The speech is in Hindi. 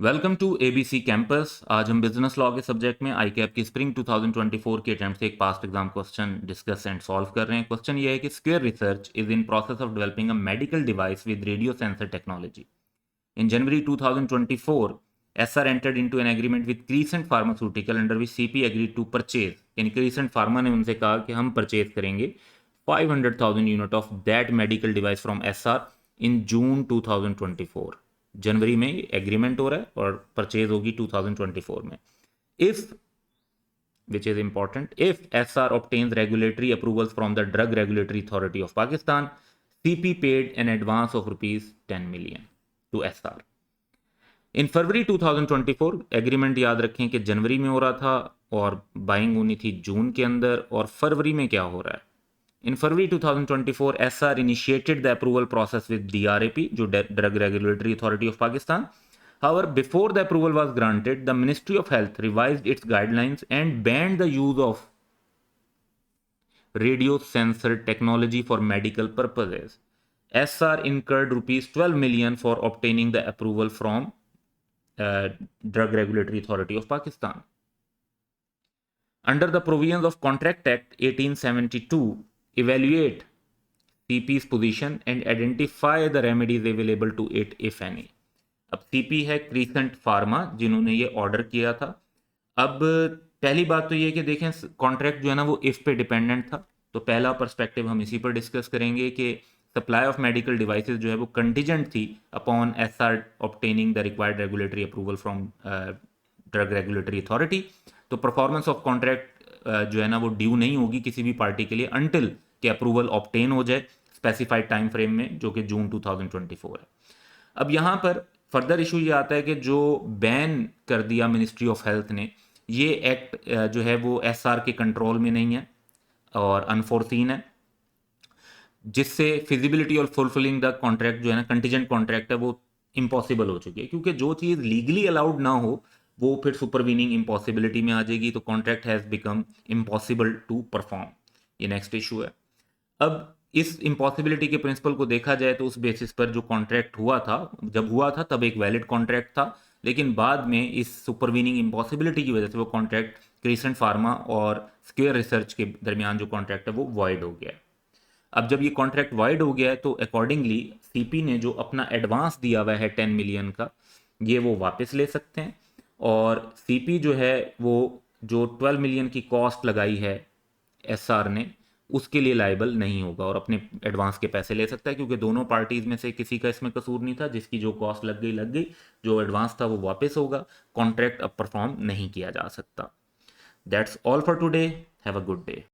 Welcome to ABC campus. आज हम बिजनेस लॉ के सब्जेक्ट में आईकैप की स्प्रिंग 2024 के अटेम्प्ट से एक past exam question discuss and solve कर रहे हैं। क्वेश्चन ये है कि Square Research is in process of developing a medical device with radio sensor technology. In January 2024 SR entered into an agreement with Crescent Pharmaceutical under which CP agreed to purchase, यानी क्रीसेंट फार्मा ने उनसे कहा कि हम परचेज करेंगे 500,000 unit of that medical device from SR in June 2024। जनवरी में एग्रीमेंट हो रहा है और परचेज होगी 2024 में। If which is important, if SR obtains regulatory approvals from the Drug Regulatory Authority of Pakistan, CP paid an advance of rupees 10 million to SR. In February 2024 agreement याद रखें कि जनवरी में हो रहा था और बाइंग होनी थी जून के अंदर, और फरवरी में क्या हो रहा है? In February 2024, SR initiated the approval process with DRAP, जो Drug Regulatory Authority of Pakistan. However, before the approval was granted, the Ministry of Health revised its guidelines and banned the use of radio sensor technology for medical purposes. SR incurred rupees 12 million for obtaining the approval from Drug Regulatory Authority of Pakistan. Under the provisions of Contract Act 1872, evaluate CP's position and identify the remedies available to it if any. अब CP है क्रीसेंट फार्मा, जिन्होंने ये ऑर्डर किया था। अब पहली बात तो ये कि देखें कॉन्ट्रैक्ट जो है ना वो इफ पे डिपेंडेंट था, तो पहला पर्सपेक्टिव हम इसी पर डिस्कस करेंगे कि सप्लाई ऑफ मेडिकल डिवाइसेस जो है वो कंटीजेंट थी upon SR obtaining the required regulatory approval from drug regulatory authority. तो परफॉर्मेंस ऑफ कॉन्ट्रैक्ट जो है ना वो ड्यू नहीं होगी किसी भी पार्टी के लिए अनटिल कि अप्रूवल ऑब्टेन हो जाए स्पेसिफाइड टाइम फ्रेम में, जो कि जून 2024 है। अब यहाँ पर फर्दर इशू ये आता है कि जो बैन कर दिया मिनिस्ट्री ऑफ हेल्थ ने, ये एक्ट जो है वो एसआर के कंट्रोल में नहीं है और अनफोर्सीन है, जिससे फिजिबिलिटी और फुलफिलिंग द कॉन्ट्रैक्ट जो है ना कंटीजेंट कॉन्ट्रैक्ट है वो इम्पॉसिबल हो चुकी है, क्योंकि जो चीज़ लीगली अलाउड ना हो वो फिर सुपरवीनिंग इम्पॉसिबिलिटी में आ जाएगी, तो contract has become impossible to perform. ये नेक्स्ट इशू है। अब इस इम्पॉसिबिलिटी के प्रिंसिपल को देखा जाए तो उस बेसिस पर जो कॉन्ट्रैक्ट हुआ था, जब हुआ था तब एक वैलिड कॉन्ट्रैक्ट था, लेकिन बाद में इस सुपरवीनिंग इम्पॉसिबिलिटी की वजह से वो कॉन्ट्रैक्ट क्रीसेंट फार्मा और स्क्वायर रिसर्च के दरमियान जो कॉन्ट्रैक्ट है वो वॉइड हो गया है। अब जब ये कॉन्ट्रैक्ट वाइड हो गया है तो अकॉर्डिंगली सीपी ने जो अपना एडवांस दिया हुआ है 10 मिलियन का, ये वो वापस ले सकते हैं, और सीपी जो है वो जो 12 मिलियन की कॉस्ट लगाई है एसआर ने उसके लिए लाइबल नहीं होगा और अपने एडवांस के पैसे ले सकता है, क्योंकि दोनों पार्टीज में से किसी का इसमें कसूर नहीं था। जिसकी जो कॉस्ट लग गई, जो एडवांस था वो वापस होगा, कॉन्ट्रैक्ट अब परफॉर्म नहीं किया जा सकता। That's all for today. Have a good day.